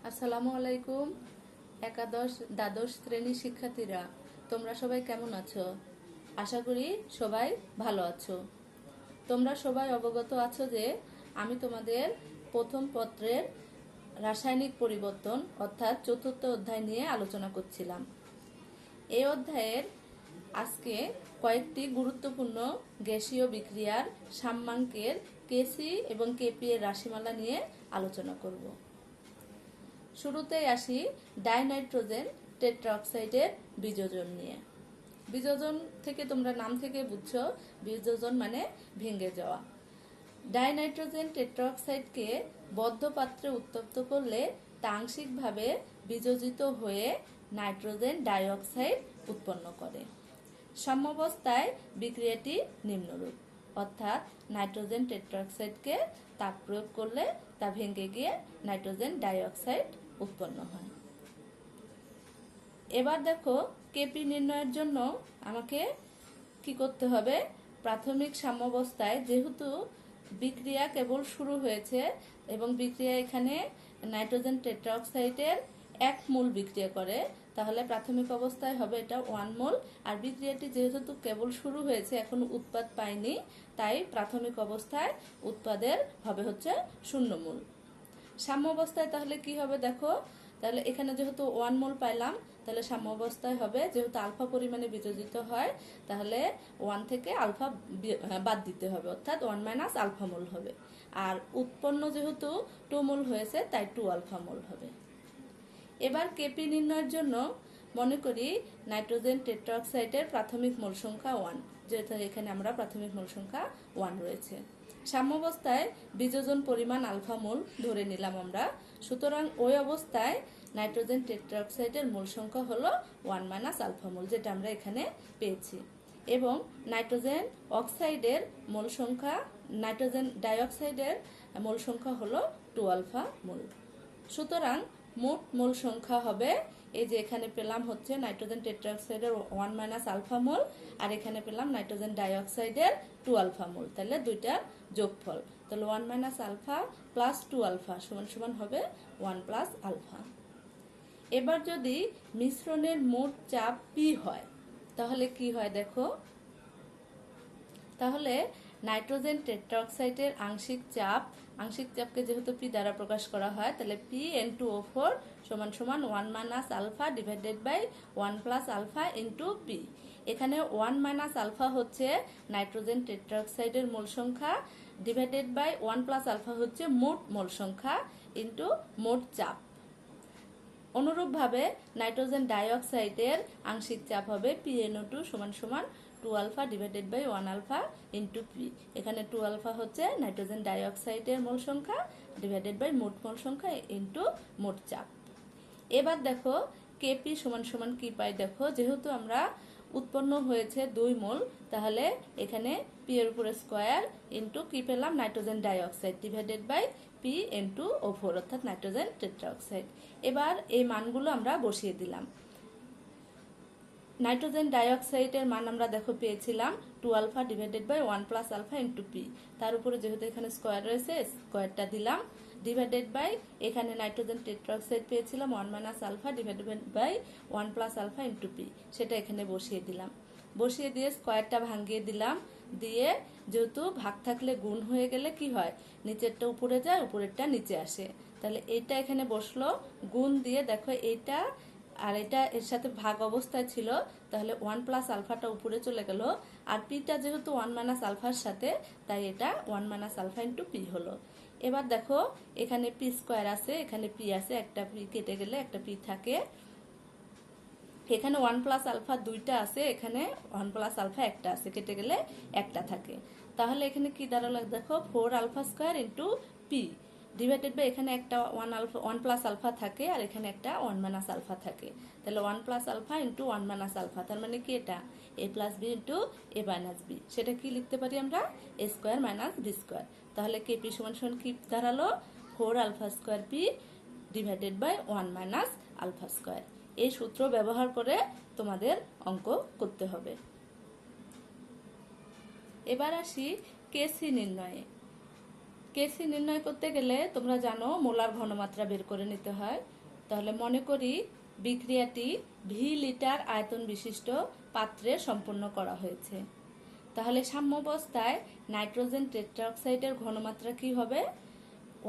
আসসালামু আলাইকুম। একাদশ দ্বাদশ শ্রেণীর শিক্ষার্থীরা, তোমরা সবাই কেমন আছো? আশা করি সবাই ভালো আছো। তোমরা সবাই অবগত আছো যে আমি তোমাদের প্রথম পত্রের রাসায়নিক পরিবর্তন অর্থাৎ চতুর্থ অধ্যায় নিয়ে আলোচনা করছিলাম। এই অধ্যায়ের আজকে কয়েকটি গুরুত্বপূর্ণ গ্যাসীয় বিক্রিয়ার সাম্যাঙ্কের কেসি এবং কেপি এর রাশিমালা নিয়ে আলোচনা করব। শুরুতেই আসি ডাইনাইট্রোজেন টেট্রাঅক্সাইডের বিযোজন নিয়ে। বিযোজন থেকে তোমরা নাম থেকে বুঝছো, বিযোজন মানে ভেঙে যাওয়া। ডাইনাইট্রোজেন টেট্রাঅক্সাইডকে বদ্ধ পাত্রে উত্তপ্ত করলে তা আংশিকভাবে বিযোজিত হয়ে নাইট্রোজেন ডাইঅক্সাইড উৎপন্ন করে। সাম্যাবস্থায় বিক্রিয়াটি নিম্নরূপ, অর্থাৎ নাইট্রোজেন টেট্রাঅক্সাইডকে তাপ প্রয়োগ করলে তা ভেঙে গিয়ে নাইট্রোজেন ডাইঅক্সাইড উৎপন্ন হয়। এবার দেখো কেপি নির্ণয়ের জন্য আমাকে কি করতে হবে। প্রাথমিক সাম্যাবস্থায় যেহেতু বিক্রিয়া কেবল শুরু হয়েছে এবং বিক্রিয়া এখানে নাইট্রোজেন টেট্রাঅক্সাইডের 1 মোল বিক্রিয়া করে, তাহলে প্রাথমিক অবস্থায় হবে এটা 1 মোল। আর বিক্রিয়াটি যেহেতু কেবল শুরু হয়েছে, এখন উৎপাদ পায়নি, তাই প্রাথমিক অবস্থায় উৎপাদের হবে হচ্ছে 0 মোল। সাম্য অবস্থায় তাহলে কি হবে দেখো, তাহলে এখানে যেহেতু 1 মোল পাইলাম, তাহলে সাম্য অবস্থায় হবে যেহেতু আলফা পরিমাণে বিযোজিত হয়, তাহলে 1 থেকে আলফা বাদ দিতে হবে, অর্থাৎ 1 মাইনাস আলফা মোল হবে। আর উৎপন্ন যেহেতু 2 মোল হয়েছে, তাই 2 আলফা মোল হবে। এবার কেপি নির্ণয়ের জন্য মনে করি নাইট্রোজেন টেট্রাঅক্সাইডের প্রাথমিক মোল সংখ্যা 1, যেহেতু এখানে আমরা প্রাথমিক মোল সংখ্যা 1 রয়েছে। সাম্যাবস্থায় বিযোজন পরিমাণ আলফা মোল ধরে নিলাম আমরা, সুতরাং ওই অবস্থায় নাইট্রোজেন টেট্রাঅক্সাইডের মোল সংখ্যা হলো 1 মাইনাস আলফা মোল, যেটা আমরা এখানে পেয়েছি। এবং নাইট্রোজেন অক্সাইডের মোল সংখ্যা, নাইট্রোজেন ডাইঅক্সাইডের মোল সংখ্যা হলো 2 আলফা মোল। সুতরাং মোট মোল সংখ্যা হবে, এই যে এখানে পেলাম হচ্ছে নাইট্রোজেন টেট্রাঅক্সাইডের 1 মাইনাস আলফা মোল, আর এখানে পেলাম নাইট্রোজেন ডাইঅক্সাইডের 2 আলফা মোল, তাহলে দুইটার যোগফল, তাহলে 1 মাইনাস আলফা প্লাস 2 আলফা সমান সমান হবে 1 প্লাস আলফা। এবার যদি মিশ্রণের মোট চাপ পি হয়, তাহলে কি হয় দেখো, তাহলে নাইট্রোজেন টেট্রাঅক্সাইডের আংশিক চাপকে যেহেতু পি দ্বারা প্রকাশ করা হয়, তাহলে পি N2O4 সমান সমান 1 minus alpha divided by 1 plus alpha into P. এখানে 1 মাইনাস আলফা হচ্ছে নাইট্রোজেন টেট্রাঅক্সাইডের মোল সংখ্যা, ডিভাইডেড বাই 1 প্লাস আলফা হচ্ছে মোট মোল সংখ্যা ইন্টু মোট চাপ। অনুরূপভাবে নাইট্রোজেন ডাইঅক্সাইডের আংশিক চাপ হবে PnO2 সমান সমান 2 alpha divided by 1 alpha into P. এখানে 2 আলফা হচ্ছে নাইট্রোজেন ডাইঅক্সাইডের মোল সংখ্যা ডিভাইডেড বাই মোট মোল সংখ্যা ইন্টু মোট চাপ। এবার দেখো কেপি সমান সমান কি পাই দেখো, যেহেতু আমরা উৎপন্ন হয়েছে 2 মোল, তাহলে এখানে পি এর উপরে স্কোয়ার ইন্টু কি পেলাম nitrogen dioxide divided by P N2O4 অর্থাৎ নাইট্রোজেন টেট্রাঅক্সাইড। এবার এই মানগুলো আমরা বসিয়ে দিলাম। নাইট্রোজেন ডাইঅক্সাইডের মান আমরা দেখো পেয়েছিলাম 2 alpha divided by 1 plus alpha into P, তার উপরে যেহেতু এখানে স্কোয়ার রয়েছে স্কোয়ারটা দিলাম, ডিভাইডেড বাই এখানে নাইট্রোজেন টেট্রাঅক্সাইড পেয়েছিলাম 1 minus alpha divided by 1 plus alpha into P, সেটা এখানে বসিয়ে দিলাম। বসিয়ে দিয়ে স্কোয়ারটা ভাঙিয়ে দিলাম, দিয়ে যেহেতু ভাগ থাকলে গুণ হয়ে গেলে কি হয়, নিচেরটা উপরে যায় উপরেরটা নিচে আসে, তাহলে এইটা এখানে বসলো, গুণ দিয়ে দেখো এইটা আর এটা এর সাথে ভাগ অবস্থায় ছিল, তাহলে 1 প্লাস আলফাটা উপরে চলে গেল, আর পিটা যেহেতু 1 মাইনাস আলফার সাথে, তাই এটা 1 মাইনাস আলফা ইন্টু পি হলো। এবার দেখো এখানে পি স্কোয়ার আছে, এখানে পি আছে, একটা পি কেটে গেলে একটা পি থাকে, এখানে 1 প্লাস আলফা 2টা আছে, এখানে 1 প্লাস আলফা একটা আছে, কেটে গেলে একটা থাকে, তাহলে এখানে কি দাঁড়ালো দেখো 4 alpha square into P divided by এখানে একটা 1 প্লাস আলফা থাকে, আর এখানে একটা 1 মাইনাস আলফা থাকে, তাহলে 1 plus alpha into 1 minus alpha, তার মানে কি এটা A plus B into A minus B, সেটা কি লিখতে পারি আমরা A square minus B square. তাহলে কেপি সমান সমান কি দাঁড়ালো 4 alpha square P divided by 1 minus alpha square. এই সূত্র ব্যবহার করে তোমাদের অঙ্ক করতে হবে। এবার আসি কেসি নির্ণয়ে। কেসি নির্ণয় করতে গেলে তোমরা জানো মোলার ঘনমাত্রা বের করে নিতে হয়। তাহলে মনে করি বিক্রিয়াটি ভি লিটার আয়তন বিশিষ্ট পাত্রে সম্পন্ন করা হয়েছে। তাহলে সাম্যাবস্থায় নাইট্রোজেন টেট্রাঅক্সাইডের ঘনমাত্রা কি হবে?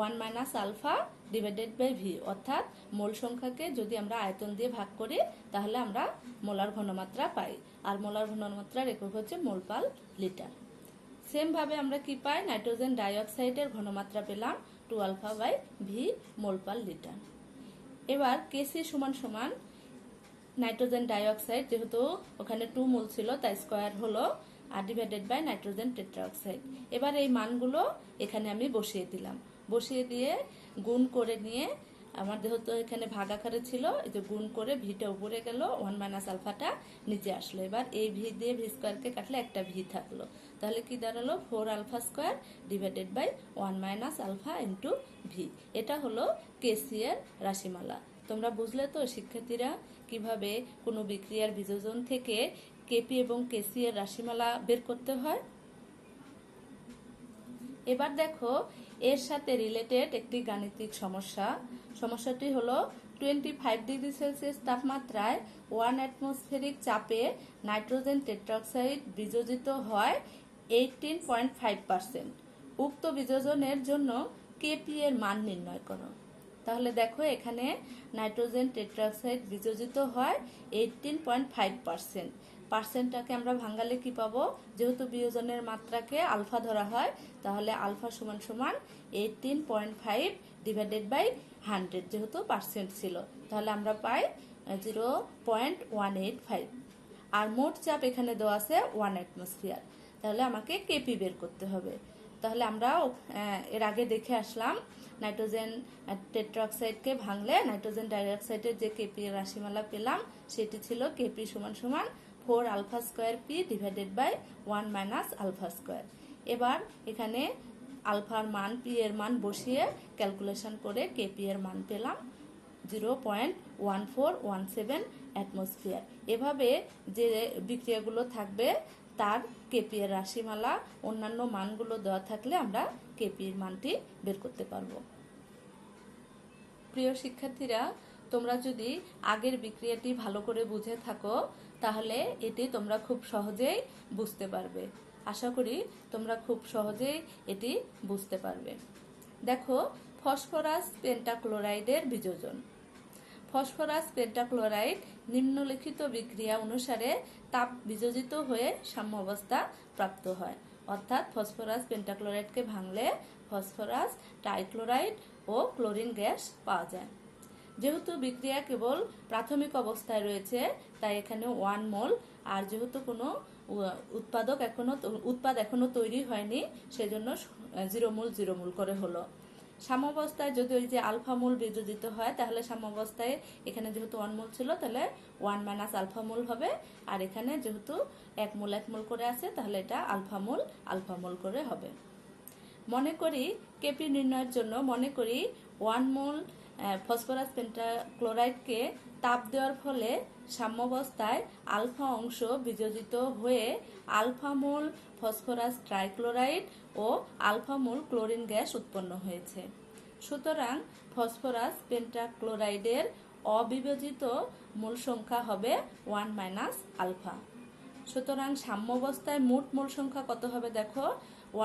1 minus alpha divided by V, অর্থাৎ মোল সংখ্যাকে যদি আমরা আয়তন দিয়ে ভাগ করি তাহলে আমরা মোলার ঘনমাত্রা পাই। আর মোলার ঘনমাত্রার একক হচ্ছে মোল পার লিটার। সেম ভাবে আমরা কি পাই? নাইট্রোজেন ডাইঅক্সাইডের ঘনমাত্রা পেলাম 2 alpha by V mole per litre. এবার কেসি সমান সমান নাইট্রোজেন ডাইঅক্সাইড, যেহেতু ওখানে 2 মোল ছিল তাই স্কোয়ার হলো, আর ডিভাইডেড বাই নাইট্রোজেন টেট্রাঅক্সাইড। এবার এই মানগুলো এখানে আমি বসিয়ে দিলাম, বসিয়ে দিয়ে গুণ করে নিয়ে আমার যেহেতু এখানে ভাগ আকারে ছিল, এই যে গুণ করে ভিটা উপরে গেল, 1 মাইনাস আলফাটা নিচে আসলো। এবার এই ভি দিয়ে ভি স্কোয়ারকে কাটলে একটা ভি থাকলো, তাহলে কি দাঁড়ালো? 4 alpha square divided by 1 minus alpha into V. এটা হলো কেসি এর রাশিমালা। তোমরা বুঝলে তো শিক্ষার্থীরা কিভাবে কোনো বিক্রিয়ার বিযোজন থেকে কেপি এবং কেসি এর রাশিমালা বের করতে হয়? এবার দেখো এর সাথে রিলেটেড একটি গাণিতিক সমস্যা। সমস্যাটি হলো 25 ডিগ্রি সেলসিয়াস তাপমাত্রায় 1 অ্যাটমসফেরিক চাপে নাইট্রোজেন টেট্রাঅক্সাইড বিযোজিত হয় 18.5%। উক্ত বিযোজনের জন্য কেপি এর মান নির্ণয় করো। তাহলে দেখো এখানে নাইট্রোজেন টেট্রাঅক্সাইড বিযোজিত হয় 18.5%। পার্সেন্টটাকে আমরা ভাঙালে কি পাবো? যেহেতু বিয়োজনের মাত্রাকে আলফা ধরা হয়, তাহলে আলফা সমান সমান 18.5 ডিভাইডেড বাই 100, যেহেতু পার্সেন্ট ছিল তাহলে আমরা পাই 0.185। আর মোট চাপ এখানে দেওয়া আছে 1 অ্যাটমসফিয়ার। তাহলে আমাকে কেপি বের করতে হবে। তাহলে আমরা এর আগে দেখে আসলাম নাইট্রোজেন টেট্রাঅক্সাইডকে ভাঙলে নাইট্রোজেন ডাইঅক্সাইডের যে কেপি এর রাশিমালা পেলাম সেটি ছিল কেপি সমান সমান 4 alpha square P divided by 1 minus alpha square. এবার এখানে আলফার মান পি এর মান বসিয়ে ক্যালকুলেশন করে কেপি এর মান পেলাম 0.1417 অ্যাটমসফিয়ার। এভাবে যে বিক্রিয়াগুলো থাকবে তার কেপি এর রাশিমালা অন্যান্য মানগুলো দেওয়া থাকলে আমরা কেপি এর মানটি বের করতে পারবো। প্রিয় শিক্ষার্থীরা, তোমরা যদি আগের বিক্রিয়াটি ভালো করে বুঝে থাকো তাহলে এটি তোমরা খুব সহজেই বুঝতে পারবে। আশা করি তোমরা খুব সহজেই এটি বুঝতে পারবে। দেখো ফসফরাস পেন্টাক্লোরাইডের বিযোজন। ফসফরাস পেন্টাক্লোরাইড নিম্নলিখিত বিক্রিয়া অনুসারে তাপ বিযোজিত হয়ে সাম্যাবস্থা প্রাপ্ত হয়। অর্থাৎ ফসফরাস পেন্টাক্লোরাইডকে ভাঙলে ফসফরাস ট্রাইক্লোরাইড ও ক্লোরিন গ্যাস পাওয়া যায়। যেহেতু বিক্রিয়া কেবল প্রাথমিক অবস্থায় রয়েছে তাই এখানে 1 মোল, আর যেহেতু কোনো উৎপাদ এখনো তৈরি হয়নি সেজন্য 0 মোল 0 মোল করে হলো। সাম্যাবস্থায় যদি ওই যে আলফা মোল বিযোজিত হয় তাহলে সাম্যাবস্থায় এখানে যেহেতু 1 মোল ছিল তাহলে 1 মাইনাস আলফা মোল হবে, আর এখানে যেহেতু 1 মোল 1 মোল করে আছে তাহলে এটা আলফা মোল করে হবে। মনে করি কেপি নির্ণয়ের জন্য মনে করি 1 মোল ফসফরাস পেন্টাক্লোরাইডকে তাপ দেওয়ার ফলে সাম্যাবস্থায় আলফা অংশ বিযোজিত হয়ে আলফা মোল ফসফরাস ট্রাইক্লোরাইড ও আলফা মোল ক্লোরিন গ্যাস উৎপন্ন হয়েছে। সুতরাং ফসফরাস পেন্টাক্লোরাইডের অবিভাজিত মোল সংখ্যা হবে 1 মাইনাস আলফা। সুতরাং সাম্যাবস্থায় মোট মোল সংখ্যা কত হবে? দেখো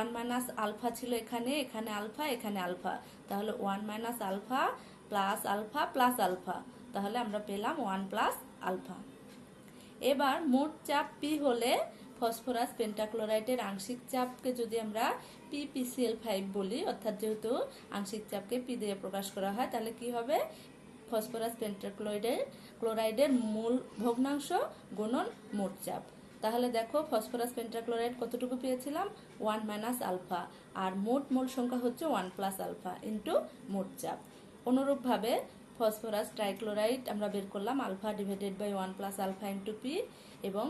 1 মাইনাস আলফা ছিল এখানে, এখানে আলফা, এখানে আলফা, তাহলে 1 minus alpha plus alpha plus alpha, তাহলে আমরা পেলাম 1 প্লাস আলফা। এবার মোট চাপ পি হলে ফসফরাস পেন্টাক্লোরাইডের আংশিক চাপকে যদি আমরা PPCl5 বলি, অর্থাৎ যেহেতু আংশিক চাপকে পি দিয়ে প্রকাশ করা হয় তাহলে কি হবে? ফসফরাস পেন্টাক্লোরাইডের মূল ভগ্নাংশ গুণন মোট চাপ। তাহলে দেখো ফসফরাস পেন্টাক্লোরাইড কতটুকু পেয়েছিলাম? 1 মাইনাস আলফা, আর মোট মোল সংখ্যা হচ্ছে 1 প্লাস আলফা ইন্টু মোট চাপ। অনুরূপভাবে ফসফরাস ট্রাইক্লোরাইড আমরা বের করলাম alpha divided by 1 plus alpha into P, এবং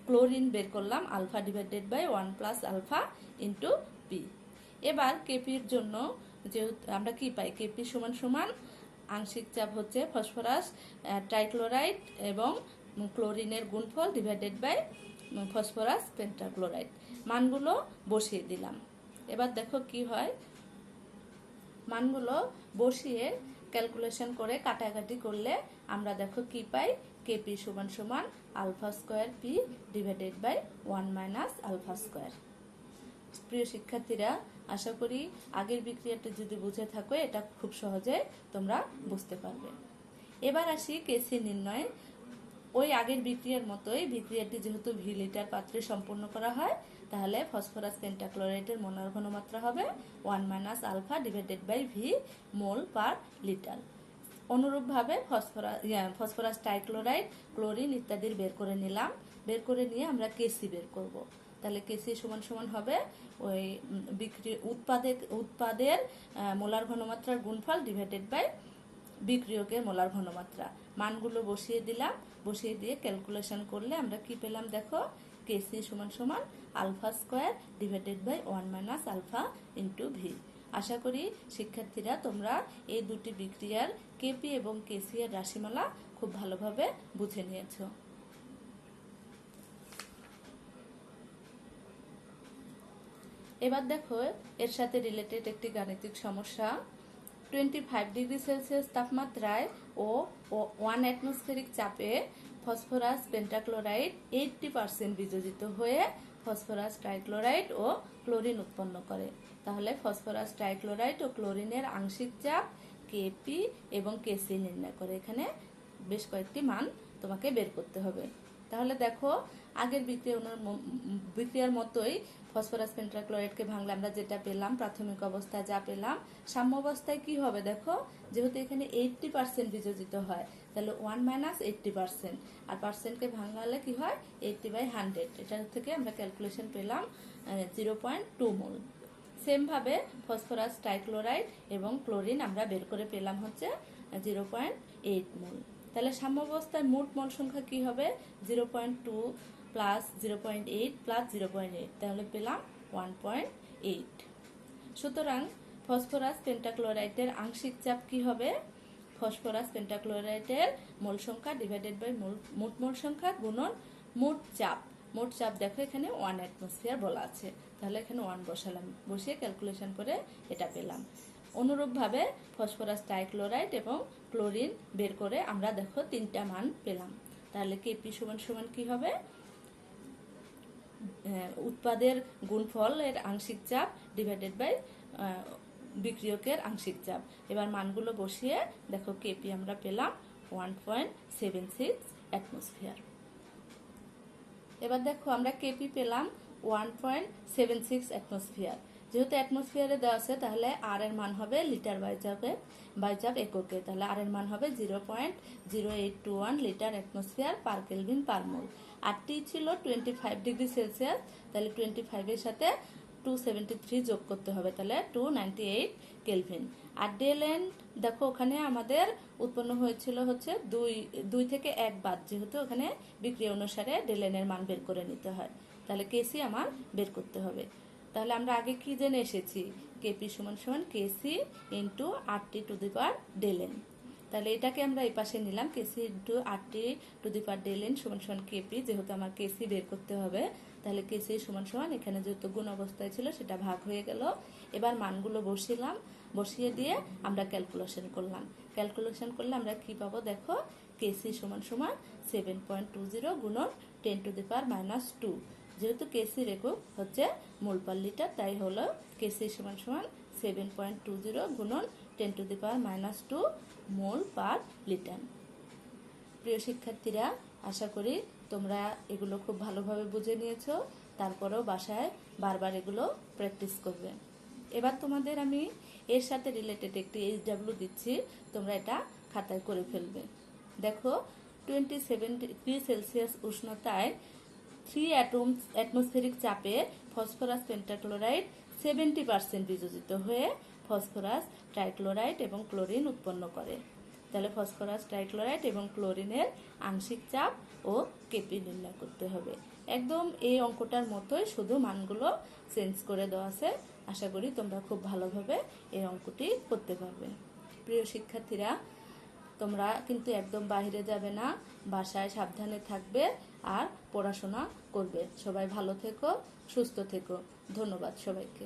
ক্লোরিন বের করলাম alpha divided by 1 plus alpha into P. এবার কেপির জন্য যেহেতু আমরা কি পাই? কেপি সমান সমান আংশিক চাপ হচ্ছে ফসফরাস ট্রাইক্লোরাইড এবং ক্লোরিনের গুণফল ডিভাইডেড বাই ফসফরাস পেন্টাক্লোরাইড। মানগুলো বসিয়ে দিলাম। এবার দেখো কি হয়, মানগুলো বসিয়ে ক্যালকুলেশন করে কাটাকাটি করলে আমরা দেখো কি পাই, কেপি সমান সমান alpha square P divided by 1 minus alpha square. প্রিয় শিক্ষার্থীরা, আশা করি আগের বিক্রিয়াটা যদি বুঝে থাকো এটা খুব সহজে তোমরা বুঝতে পারবে। এবার আসি কেসি নির্ণয়। ওই আগের বিক্রিয়ার মতোই বিক্রিয়াটি যেহেতু ভি লিটার পাত্রে সম্পূর্ণ করা হয়, তাহলে ফসফরাস পেন্টাক্লোরাইডের মোলার ঘনমাত্রা হবে 1 minus alpha divided by V mole per litre. অনুরূপভাবে ফসফরাস ট্রাইক্লোরাইড, ক্লোরিন ইত্যাদির বের করে নিলাম। বের করে নিয়ে আমরা কেসি বের করব। তাহলে কেসি সমান সমান হবে ওই উৎপাদের মোলার ঘনমাত্রার গুণফল ডিভাইডেড বাই বিক্রিয়কের মোলার ঘনমাত্রা। মানগুলো বসিয়ে দিলাম, বসিয়ে দিয়ে ক্যালকুলেশন করলে আমরা কি পেলাম দেখো, কেসি সমান সমান alpha square divided by 1 minus alpha into V. আশা করি শিক্ষার্থীরা তোমরা এই দুটি বিক্রিয়ার কেপি এবং কেসি এর রাশিমালা খুব ভালোভাবে বুঝে নিয়েছো। এবার দেখো এর সাথে রিলেটেড একটি গাণিতিক সমস্যা। 25 ডিগ্রি সেলসিয়াস তাপমাত্রায় ও 1 অ্যাটমসফেরিক চাপে ফসফরাস পেন্টাক্লোরাইড 80% বিযোজিত হয়ে ফসফরাস ট্রাইক্লোরাইড ও ক্লোরিন উৎপন্ন করে। তাহলে ফসফরাস ট্রাইক্লোরাইড ও ক্লোরিনের আংশিক চাপ কেপি এবং কেসি নির্ণয় করে। এখানে বেশ কয়েকটি মান তোমাকে বের করতে হবে। তাহলে দেখো আগের বিক্রিয়ার মতোই ফসফরাস পেন্টাক্লোরাইডকে ভাঙলে আমরা যেটা পেলাম, প্রাথমিক অবস্থায় যা পেলাম, সাম্য অবস্থায় কি হবে দেখো, যেহেতু এখানে 80% বিযোজিত হয় তাহলে 1 মাইনাস 80%, আর পার্সেন্টকে ভাঙালে কি হয় 80/100। এটা থেকে আমরা ক্যালকুলেশন পেলাম 0.2 মোল। সেম ভাবে ফসফরাস ট্রাইক্লোরাইড এবং ক্লোরিন আমরা বের করে পেলাম হচ্ছে 0.8 মোল। তাহলে সাম্য অবস্থায় মোট মোল সংখ্যা কি হবে, 0.2 প্লাস 0.8 প্লাস 0.8, তাহলে পেলাম 1.8। সুতরাং ফসফরাস পেন্টাক্লোরাইডের আংশিক চাপ কি হবে, ফসফরাস পেন্টাক্লোরাইডের মোল সংখ্যা ডিভাইডেড বাই মোট মোল সংখ্যা গুণন মোট চাপ। মোট চাপ দেখো এখানে 1 অ্যাটমসফিয়ার বলা আছে, তাহলে এখানে 1 বসালাম, বসিয়ে ক্যালকুলেশন করে এটা পেলাম। অনুরূপভাবে ফসফরাস ট্রাইক্লোরাইড এবং ক্লোরিন বের করে আমরা দেখো 3টা মান পেলাম। তাহলে কেপি সমান সমান কি হবে, উৎপাদের গুণফল এর আংশিক চাপ ডিভাইডেড বাই বিক্রিয়কের আংশিক চাপ। এবার মানগুলো বসিয়ে দেখো কেপি আমরা পেলাম 1.76 অ্যাটমসফিয়ার। এবার দেখো আমরা কেপি পেলাম 1.76 অ্যাটমসফিয়ার। যেহেতু অ্যাটমসফিয়ারে দেওয়া আছে তাহলে আর এর মান হবে লিটার বাই চাপ এককে, তাহলে আর এর মান হবে 0.0821 litre atmosphere per kelvin per mole. আর টি ছিল 25 ডিগ্রি সেলসিয়াস, তাহলে 25 এর সাথে 273 যোগ করতে হবে, তাহলে 298 কেলভিন। আর ডেলেন দেখো ওখানে আমাদের উৎপন্ন হয়েছিল হচ্ছে 2 থেকে 1 বাদ, যেহেতু ওখানে বিক্রিয়া অনুসারে ডেলেনের মান বের করে নিতে হয়, তাহলে কেসি আমার বের করতে হবে। তাহলে আমরা আগে কি জেনে এসেছি, কেপি সমান সমান কেসি ইন্টু RT টু দি পাওয়ার ডেলেন। তাহলে এটাকে আমরা এই পাশে নিলাম, কেসি ইন্টু RT টু দি পাওয়ার ডেলেন সমান সমান কেপি। যেহেতু আমার কেসি বের করতে হবে, তাহলে কেসি সমান সমান এখানে যেহেতু গুণ অবস্থায় ছিল সেটা ভাগ হয়ে গেল। এবার মানগুলো বসিয়ে দিয়ে আমরা ক্যালকুলেশন করলে আমরা কি পাবো দেখো, কেসি সমান সমান 7.20 গুণন 10 টু দি পাওয়ার -2। যেহেতু কেসির একক হচ্ছে মোল পার লিটার, তাই হলো কেসি সমান সমান 7.20 গুণন 10 to the power -2 mole per litre. প্রিয় শিক্ষার্থীরা, আশা করি তোমরা এগুলো খুব ভালোভাবে বুঝে নিয়েছো। তারপরেও বাসায় বারবার এগুলো প্র্যাকটিস করবে। এবার তোমাদের আমি এর সাথে রিলেটেড একটি HW দিচ্ছি, তোমরা এটা খাতায় করে ফেলবে। দেখো 27 ডিগ্রি সেলসিয়াস উষ্ণতায় 3 অ্যাটমসফেরিক চাপে ফসফরাস পেন্টাক্লোরাইড 70% বিযোজিত হয়ে ফসফরাস ট্রাইক্লোরাইড এবং ক্লোরিন উৎপন্ন করে। তাহলে ফসফরাস ট্রাইক্লোরাইড এবং ক্লোরিনের আংশিক চাপ ও কেপি নির্ণয় করতে হবে। একদম এই অঙ্কটার মতোই, শুধু মানগুলো চেঞ্জ করে দেওয়া আছে। আশা করি তোমরা খুব ভালোভাবে এই অঙ্কটি করতে পারবে। প্রিয় শিক্ষার্থীরা, তোমরা কিন্তু একদম বাইরে যাবে না, বাসায় সাবধানে থাকবে আর পড়াশোনা করবে। সবাই ভালো থেকো, সুস্থ থেকো। ধন্যবাদ সবাইকে।